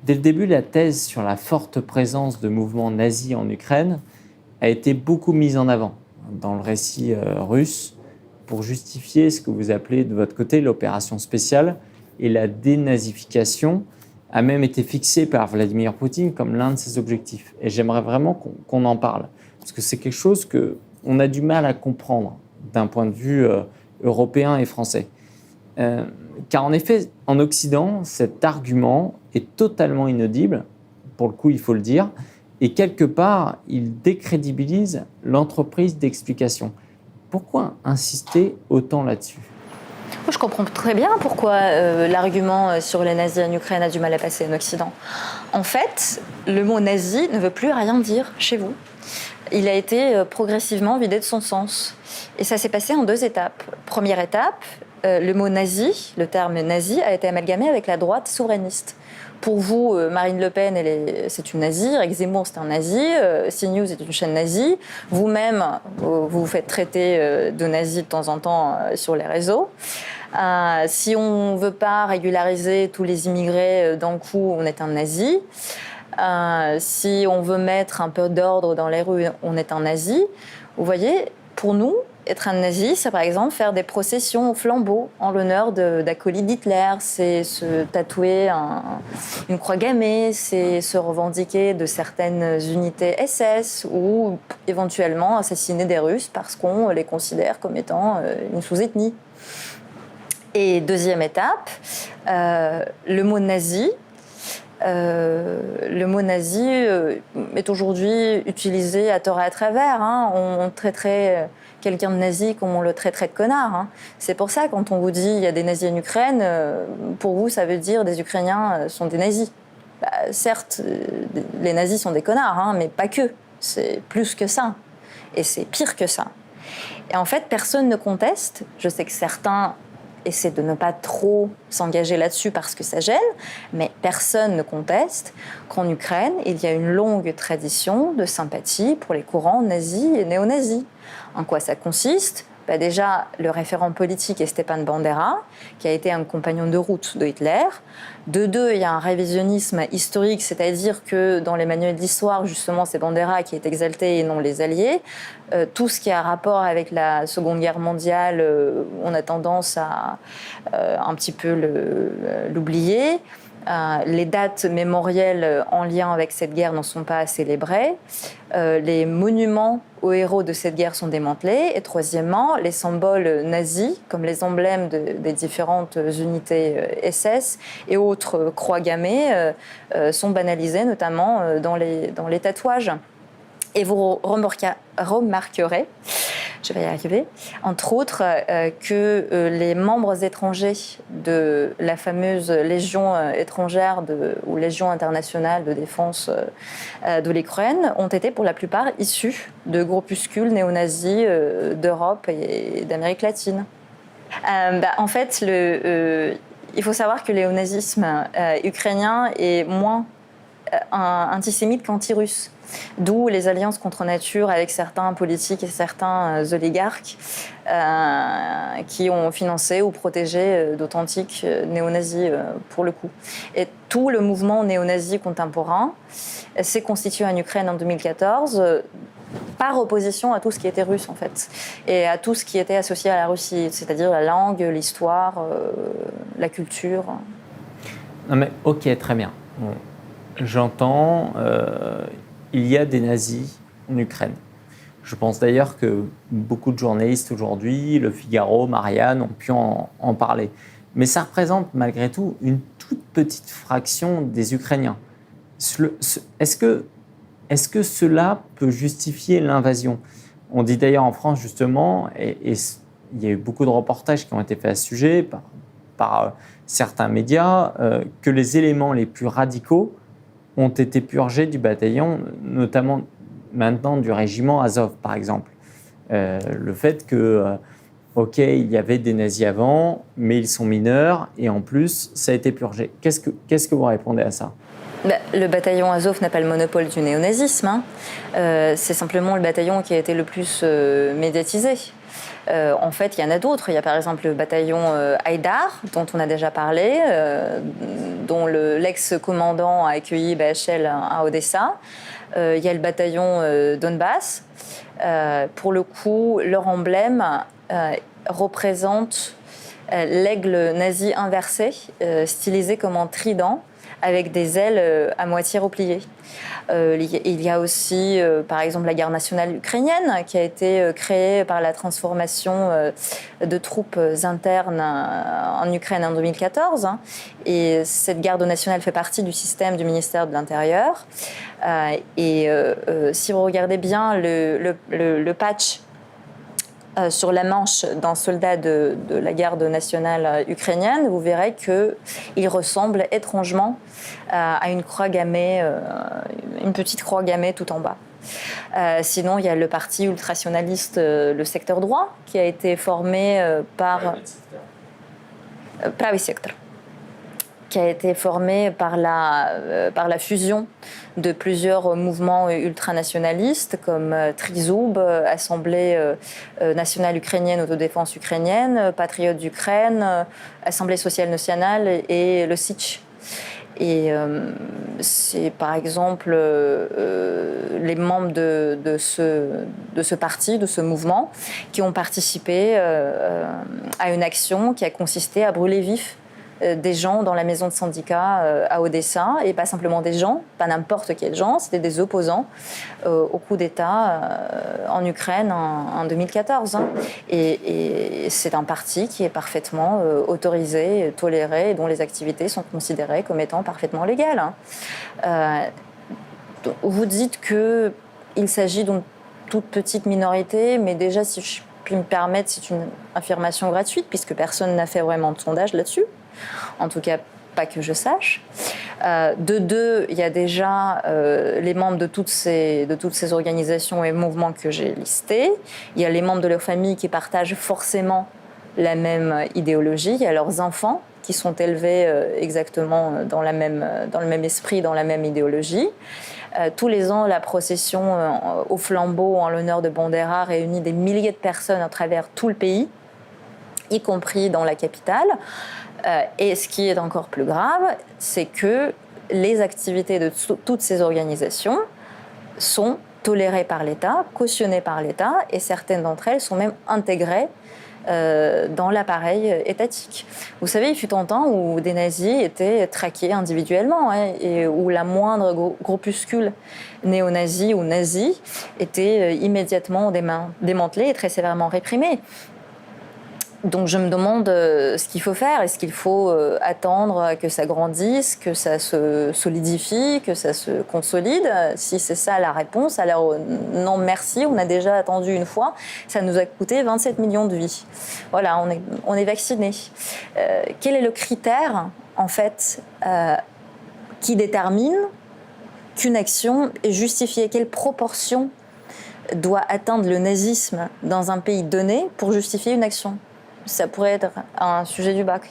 Dès le début, la thèse sur la forte présence de mouvements nazis en Ukraine a été beaucoup mise en avant dans le récit russe pour justifier ce que vous appelez de votre côté l'opération spéciale, et la dénazification a même été fixée par Vladimir Poutine comme l'un de ses objectifs. Et j'aimerais vraiment qu'on en parle, parce que c'est quelque chose qu'on a du mal à comprendre d'un point de vue européen et français. Car en effet, en Occident, cet argument est totalement inaudible, pour le coup il faut le dire, et quelque part, il décrédibilise l'entreprise d'explication. Pourquoi insister autant là-dessus ? Je comprends très bien pourquoi l'argument sur les nazis en Ukraine a du mal à passer en Occident. En fait, le mot nazi ne veut plus rien dire chez vous. Il a été progressivement vidé de son sens. Et ça s'est passé en 2 étapes. Première étape, le mot nazi, le terme nazi, a été amalgamé avec la droite souverainiste. Pour vous, Marine Le Pen, c'est une nazie, Eric Zemmour, c'est un nazi, CNews est une chaîne nazie, vous-même, vous vous faites traiter de nazi de temps en temps sur les réseaux. Si on ne veut pas régulariser tous les immigrés d'un coup, on est un nazi. Si on veut mettre un peu d'ordre dans les rues, on est un nazi. Vous voyez, pour nous, être un nazi, c'est par exemple faire des processions au flambeau en l'honneur d'acolytes d'Hitler, c'est se tatouer une croix gammée, c'est se revendiquer de certaines unités SS ou éventuellement assassiner des Russes parce qu'on les considère comme étant une sous-ethnie. Et deuxième étape, le mot nazi. Le mot nazi est aujourd'hui utilisé à tort et à travers. On traiterait quelqu'un de nazi comme on le traiterait de connard. C'est pour ça, quand on vous dit il y a des nazis en Ukraine, pour vous, ça veut dire des Ukrainiens sont des nazis. Certes, les nazis sont des connards, mais pas que. C'est plus que ça. Et c'est pire que ça. Et en fait, personne ne conteste. Je sais que certains essaient de ne pas trop s'engager là-dessus parce que ça gêne, mais personne ne conteste qu'en Ukraine, il y a une longue tradition de sympathie pour les courants nazis et néo-nazis. En quoi ça consiste ? Déjà, le référent politique est Stepan Bandera, qui a été un compagnon de route de Hitler. De deux, il y a un révisionnisme historique, c'est-à-dire que dans les manuels d'histoire, justement, c'est Bandera qui est exalté et non les Alliés. Tout ce qui a rapport avec la Seconde Guerre mondiale, on a tendance à un petit peu l'oublier. Les dates mémorielles en lien avec cette guerre n'en sont pas célébrées. Les monuments aux héros de cette guerre sont démantelés. Et troisièmement, les symboles nazis, comme les emblèmes des différentes unités SS et autres croix gammées, sont banalisés, notamment dans les tatouages. Et vous remarquerez, je vais y arriver, entre autres, que les membres étrangers de la fameuse Légion étrangère ou Légion internationale de défense de l'Ukraine ont été pour la plupart issus de groupuscules néo-nazis d'Europe et d'Amérique latine. En fait, il faut savoir que le néonazisme ukrainien est moins antisémite qu'anti-russe. D'où les alliances contre nature avec certains politiques et certains oligarques qui ont financé ou protégé d'authentiques néo-nazis pour le coup. Et tout le mouvement néo-nazi contemporain s'est constitué en Ukraine en 2014 par opposition à tout ce qui était russe en fait, et à tout ce qui était associé à la Russie, c'est-à-dire la langue, l'histoire, la culture. Non mais ok, très bien. Bon, j'entends, il y a des nazis en Ukraine. Je pense d'ailleurs que beaucoup de journalistes aujourd'hui, Le Figaro, Marianne, ont pu en parler. Mais ça représente malgré tout une toute petite fraction des Ukrainiens. Est-ce que cela peut justifier l'invasion ? On dit d'ailleurs en France justement, et il y a eu beaucoup de reportages qui ont été faits à ce sujet par certains médias, que les éléments les plus radicaux ont été purgés du bataillon, notamment maintenant du régiment Azov, par exemple. Le fait que, ok, il y avait des nazis avant, mais ils sont mineurs, et en plus, ça a été purgé. Qu'est-ce que vous répondez à ça ? Le bataillon Azov n'a pas le monopole du néonazisme. C'est simplement le bataillon qui a été le plus médiatisé. En fait, il y en a d'autres. Il y a par exemple le bataillon Haïdar, dont on a déjà parlé, dont l'ex-commandant a accueilli BHL à Odessa. Il y a le bataillon Donbass. Pour le coup, leur emblème représente l'aigle nazi inversé, stylisé comme un trident, avec des ailes à moitié repliées. Il y a aussi, par exemple, la garde nationale ukrainienne, qui a été créée par la transformation de troupes internes en Ukraine en 2014. Et cette garde nationale fait partie du système du ministère de l'Intérieur. Si vous regardez bien le patch sur la manche d'un soldat de la garde nationale ukrainienne, vous verrez qu'il ressemble étrangement à une croix gammée, une petite croix gammée tout en bas. Sinon, il y a le parti ultranationaliste, le secteur droit, qui a été formé par... Pravý sector, qui a été formé par la fusion de plusieurs mouvements ultranationalistes comme Trizoub, Assemblée nationale ukrainienne, autodéfense ukrainienne, Patriotes d'Ukraine, Assemblée sociale nationale et le SITCH. Et c'est par exemple les membres de ce parti, de ce mouvement, qui ont participé à une action qui a consisté à brûler vif des gens dans la maison de syndicat à Odessa, et pas simplement des gens, pas n'importe quels gens, c'était des opposants au coup d'État en Ukraine en 2014. Et c'est un parti qui est parfaitement autorisé, toléré, et dont les activités sont considérées comme étant parfaitement légales. Vous dites qu'il s'agit d'une toute petite minorité, mais déjà, si je puis me permettre, c'est une affirmation gratuite, puisque personne n'a fait vraiment de sondage là-dessus. En tout cas, pas que je sache. De deux, il y a déjà les membres de toutes ces organisations et mouvements que j'ai listés. Il y a les membres de leur famille qui partagent forcément la même idéologie. Il y a leurs enfants qui sont élevés exactement dans le même esprit, dans la même idéologie. Tous les ans, la procession au flambeau en l'honneur de Bandera réunit des milliers de personnes à travers tout le pays, y compris dans la capitale. Et ce qui est encore plus grave, c'est que les activités de toutes ces organisations sont tolérées par l'État, cautionnées par l'État, et certaines d'entre elles sont même intégrées dans l'appareil étatique. Vous savez, il fut un temps où des nazis étaient traqués individuellement, et où la moindre groupuscule néo-nazi ou nazi était immédiatement démantelé et très sévèrement réprimé. Donc je me demande ce qu'il faut faire. Est-ce qu'il faut attendre que ça grandisse, que ça se solidifie, que ça se consolide? Si c'est ça la réponse, alors non merci, on a déjà attendu une fois. Ça nous a coûté 27 millions de vies. Voilà, on est vaccinés. Quel est le critère, en fait, qui détermine qu'une action est justifiée? Quelle proportion doit atteindre le nazisme dans un pays donné pour justifier une action? Ça pourrait être un sujet du bac.